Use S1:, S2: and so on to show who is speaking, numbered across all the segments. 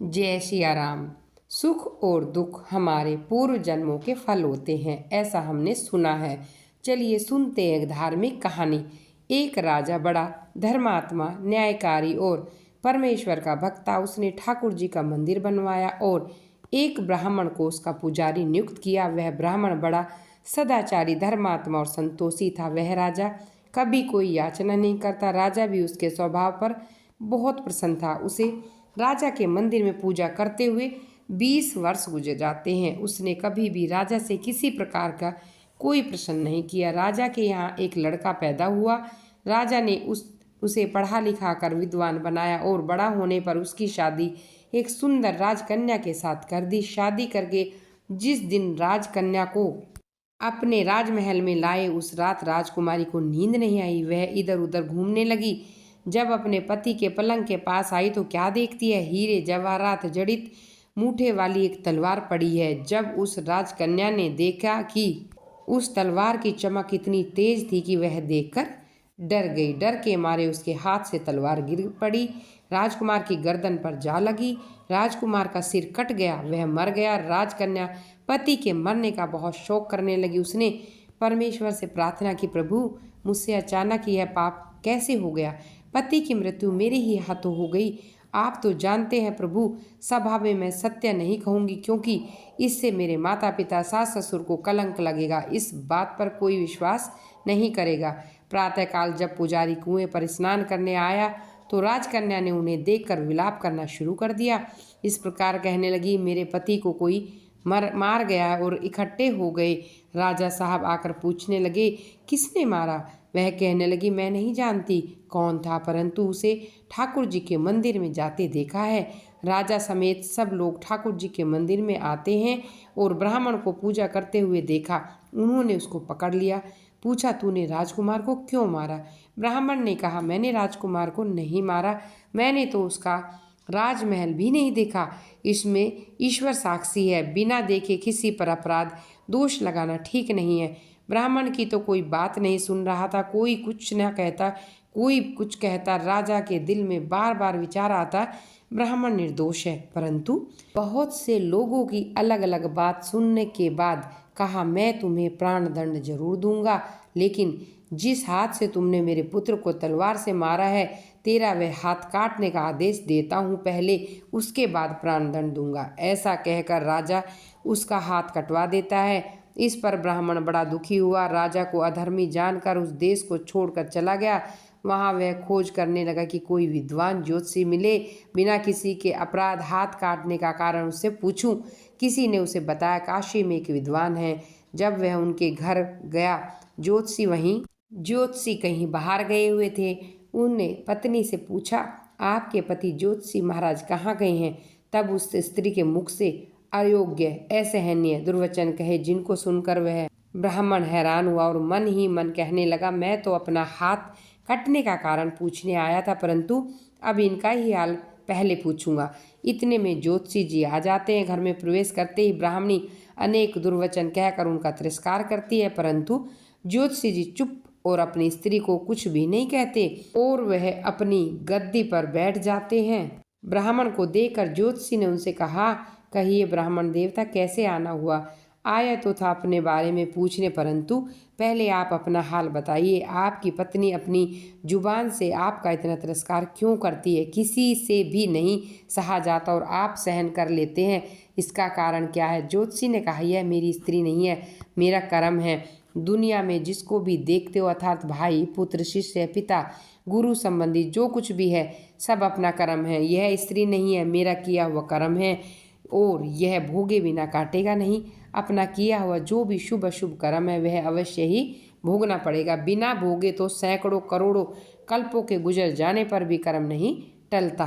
S1: जय सिया राम। सुख और दुख हमारे पूर्व जन्मों के फल होते हैं, ऐसा हमने सुना है। चलिए सुनते हैं एक धार्मिक कहानी। एक राजा बड़ा धर्मात्मा, न्यायकारी और परमेश्वर का भक्त था। उसने ठाकुर जी का मंदिर बनवाया और एक ब्राह्मण को उसका पुजारी नियुक्त किया। वह ब्राह्मण बड़ा सदाचारी, धर्मात्मा और संतोषी था। वह राजा कभी कोई याचना नहीं करता। राजा भी उसके स्वभाव पर बहुत प्रसन्न था। उसे राजा के मंदिर में पूजा करते हुए 20 वर्ष गुजर जाते हैं। उसने कभी भी राजा से किसी प्रकार का कोई प्रश्न नहीं किया। राजा के यहाँ एक लड़का पैदा हुआ। राजा ने उसे पढ़ा लिखा कर विद्वान बनाया और बड़ा होने पर उसकी शादी एक सुंदर राजकन्या के साथ कर दी। शादी करके जिस दिन राजकन्या को अपने राजमहल में लाए, उस रात राजकुमारी को नींद नहीं आई। वह इधर उधर घूमने लगी। जब अपने पति के पलंग के पास आई तो क्या देखती है, हीरे जवाहरात जड़ित मूठे वाली एक तलवार पड़ी है। जब उस राजकन्या ने देखा कि उस तलवार की चमक इतनी तेज थी कि वह देखकर डर गई। डर के मारे उसके हाथ से तलवार गिर पड़ी, राजकुमार की गर्दन पर जा लगी। राजकुमार का सिर कट गया, वह मर गया। राजकन्या पति के मरने का बहुत शोक करने लगी। उसने परमेश्वर से प्रार्थना की, प्रभु मुझसे अचानक यह पाप कैसे हो गया? पति की मृत्यु मेरे ही हाथों हो गई। आप तो जानते हैं प्रभु, सभा में मैं सत्य नहीं कहूँगी, क्योंकि इससे मेरे माता पिता, सास ससुर को कलंक लगेगा। इस बात पर कोई विश्वास नहीं करेगा। प्रातःकाल जब पुजारी कुएं पर स्नान करने आया तो राजकन्या ने उन्हें देखकर विलाप करना शुरू कर दिया। इस प्रकार कहने लगी, मेरे पति को कोई मार गया और इकट्ठे हो गए। राजा साहब आकर पूछने लगे, किसने मारा? वह कहने लगी, मैं नहीं जानती कौन था, परंतु उसे ठाकुर जी के मंदिर में जाते देखा है। राजा समेत सब लोग ठाकुर जी के मंदिर में आते हैं और ब्राह्मण को पूजा करते हुए देखा। उन्होंने उसको पकड़ लिया। पूछा, तूने राजकुमार को क्यों मारा? ब्राह्मण ने कहा, मैंने राजकुमार को नहीं मारा, मैंने तो उसका राजमहल भी नहीं देखा। इसमें ईश्वर साक्षी है, बिना देखे किसी पर अपराध दोष लगाना ठीक नहीं है। ब्राह्मण की तो कोई बात नहीं सुन रहा था। कोई कुछ न कहता, कोई कुछ कहता। राजा के दिल में बार बार विचार आता, ब्राह्मण निर्दोष है। परंतु बहुत से लोगों की अलग अलग बात सुनने के बाद कहा, मैं तुम्हें प्राण दंड जरूर दूंगा, लेकिन जिस हाथ से तुमने मेरे पुत्र को तलवार से मारा है, तेरा वह हाथ काटने का आदेश देता हूँ पहले, उसके बाद प्राण दंड दूंगा। ऐसा कहकर राजा उसका हाथ कटवा देता है। इस पर ब्राह्मण बड़ा दुखी हुआ। राजा को अधर्मी जानकर उस देश को छोड़कर चला गया। वहाँ वह खोज करने लगा कि कोई विद्वान ज्योतिषी मिले, बिना किसी के अपराध हाथ काटने का कारण उससे पूछूं। किसी ने उसे बताया, काशी में एक विद्वान है। जब वह उनके घर गया, ज्योतिषी कहीं बाहर गए हुए थे। उनने पत्नी से पूछा, आपके पति ज्योतिषी महाराज कहाँ गए हैं? तब उस स्त्री के मुख से अयोग्य, असहनीय दुर्वचन कहे, जिनको सुनकर वह ब्राह्मण हैरान हुआ और मन ही मन कहने लगा, मैं तो अपना हाथ कटने का कारण पूछने आया था, परंतु अब इनका ही हाल पहले पूछूंगा। इतने में ज्योतिषी जी आ जाते हैं। घर में प्रवेश करते ही ब्राह्मणी अनेक दुर्वचन कहकर उनका तिरस्कार करती है, परंतु ज्योतिषी जी चुप और अपनी स्त्री को कुछ भी नहीं कहते और वह अपनी गद्दी पर बैठ जाते हैं। ब्राह्मण को देखकर ज्योतिषी ने उनसे कहा, कहिए ब्राह्मण देवता, कैसे आना हुआ? आया तो था अपने बारे में पूछने, परंतु पहले आप अपना हाल बताइए। आपकी पत्नी अपनी जुबान से आपका इतना तिरस्कार क्यों करती है? किसी से भी नहीं सहा जाता और आप सहन कर लेते हैं, इसका कारण क्या है? ज्योतिषी ने कहा, यह मेरी स्त्री नहीं है, मेरा कर्म है। दुनिया में जिसको भी देखते हो, अर्थात भाई, पुत्र, शिष्य, पिता, गुरु संबंधी जो कुछ भी है, सब अपना कर्म है। यह स्त्री नहीं है, मेरा किया हुआ कर्म है और यह भोगे बिना काटेगा नहीं। अपना किया हुआ जो भी शुभ अशुभ कर्म है, वह अवश्य ही भोगना पड़ेगा। बिना भोगे तो सैकड़ों करोड़ों कल्पों के गुजर जाने पर भी कर्म नहीं टलता।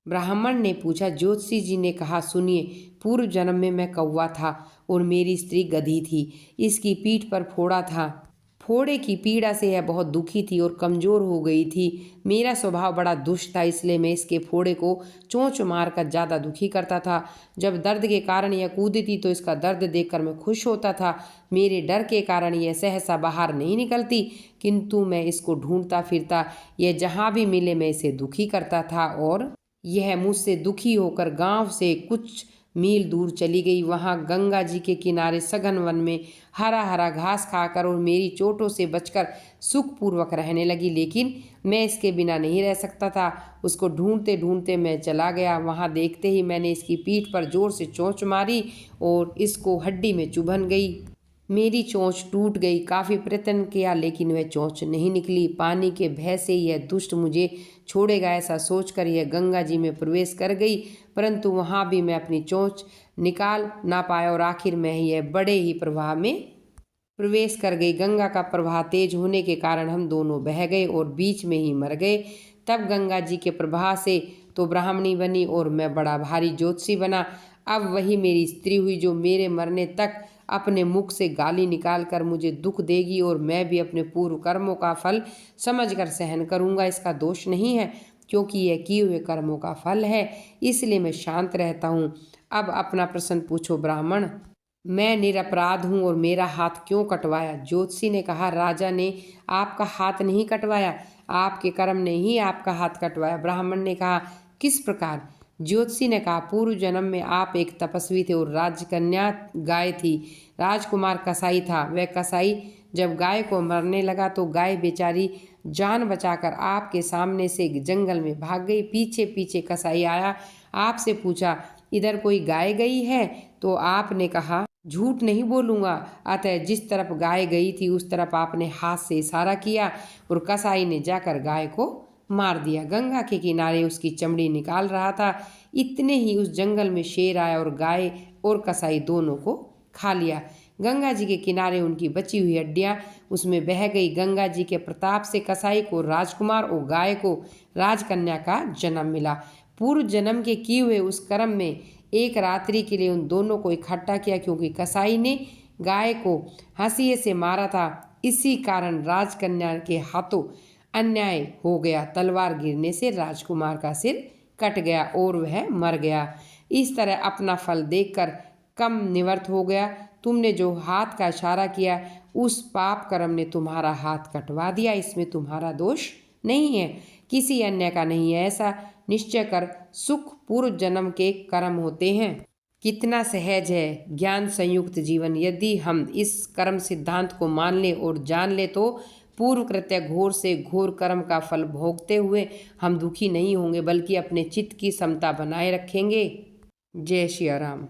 S1: ब्राह्मण ने पूछा, ज्योतिषी जी ने कहा, सुनिए, पूर्व जन्म में मैं कौवा था और मेरी स्त्री गधी थी। इसकी पीठ पर फोड़ा था। फोड़े की पीड़ा से यह बहुत दुखी थी और कमजोर हो गई थी। मेरा स्वभाव बड़ा दुष्ट था, इसलिए मैं इसके फोड़े को चोंच मारकर ज़्यादा दुखी करता था। जब दर्द के कारण यह कूदती तो इसका दर्द देखकर मैं खुश होता था। मेरे डर के कारण यह सहसा बाहर नहीं निकलती, किंतु मैं इसको ढूंढता फिरता, यह जहाँ भी मिले मैं इसे दुखी करता था और यह मुझसे दुखी होकर गांव से कुछ मील दूर चली गई। वहां गंगा जी के किनारे सघन वन में हरा हरा घास खाकर और मेरी चोटों से बचकर सुखपूर्वक रहने लगी। लेकिन मैं इसके बिना नहीं रह सकता था। उसको ढूंढते ढूंढते मैं चला गया। वहां देखते ही मैंने इसकी पीठ पर जोर से चोंच मारी और इसको हड्डी में चुभन गई। मेरी चोंच टूट गई। काफ़ी प्रयत्न किया लेकिन वह चोंच नहीं निकली। पानी के भय से यह दुष्ट मुझे छोड़ेगा ऐसा सोचकर यह गंगा जी में प्रवेश कर गई, परंतु वहाँ भी मैं अपनी चोंच निकाल ना पाया और आखिर में यह बड़े ही प्रवाह में प्रवेश कर गई। गंगा का प्रवाह तेज होने के कारण हम दोनों बह गए और बीच में ही मर गए। तब गंगा जी के प्रवाह से तो ब्राह्मणी बनी और मैं बड़ा भारी ज्योतिषी बना। अब वही मेरी स्त्री हुई जो मेरे मरने तक अपने मुख से गाली निकालकर मुझे दुख देगी और मैं भी अपने पूर्व कर्मों का फल समझकर सहन करूंगा। इसका दोष नहीं है क्योंकि यह किए हुए कर्मों का फल है, इसलिए मैं शांत रहता हूँ। अब अपना प्रश्न पूछो ब्राह्मण। मैं निरपराध हूँ और मेरा हाथ क्यों कटवाया? ज्योतिषी ने कहा, राजा ने आपका हाथ नहीं कटवाया, आपके कर्म ने ही आपका हाथ कटवाया। ब्राह्मण ने कहा, किस प्रकार? ज्योतिषी ने कहा, पूर्व जन्म में आप एक तपस्वी थे और राजकन्या गाय थी। राजकुमार कसाई था। वह कसाई जब गाय को मरने लगा तो गाय बेचारी जान बचाकर आपके सामने से जंगल में भाग गई। पीछे पीछे कसाई आया, आपसे पूछा, इधर कोई गाय गई है? तो आपने कहा, झूठ नहीं बोलूँगा। अतः जिस तरफ गाय गई थी उस तरफ आपने हाथ से इशारा किया और कसाई ने जाकर गाय को मार दिया। गंगा के किनारे उसकी चमड़ी निकाल रहा था। इतने ही उस जंगल में शेर आया और गाय और कसाई दोनों को खा लिया। गंगा जी के किनारे उनकी बची हुई हड्डियां उसमें बह गई। गंगा जी के प्रताप से कसाई को राजकुमार और गाय को राजकन्या का जन्म मिला। पूर्व जन्म के किए हुए उस कर्म में एक रात्रि के लिए उन दोनों को इकट्ठा किया, क्योंकि कसाई ने गाय को हंसिए से मारा था। इसी कारण राजकन्या के हाथों अन्याय हो गया। तलवार गिरने से राजकुमार का सिर कट गया और वह मर गया। इस तरह अपना फल देखकर कम निवर्त हो गया। तुमने जो हाथ का इशारा किया उस पाप कर्म ने तुम्हारा हाथ कटवा दिया। इसमें तुम्हारा दोष नहीं है, किसी अन्य का नहीं है। ऐसा निश्चय कर सुख पूर्व जन्म के कर्म होते हैं। कितना सहज है ज्ञान संयुक्त जीवन। यदि हम इस कर्म सिद्धांत को मान ले और जान ले तो पूर्व कृत्य घोर से घोर कर्म का फल भोगते हुए हम दुखी नहीं होंगे, बल्कि अपने चित्त की समता बनाए रखेंगे। जय श्री राम।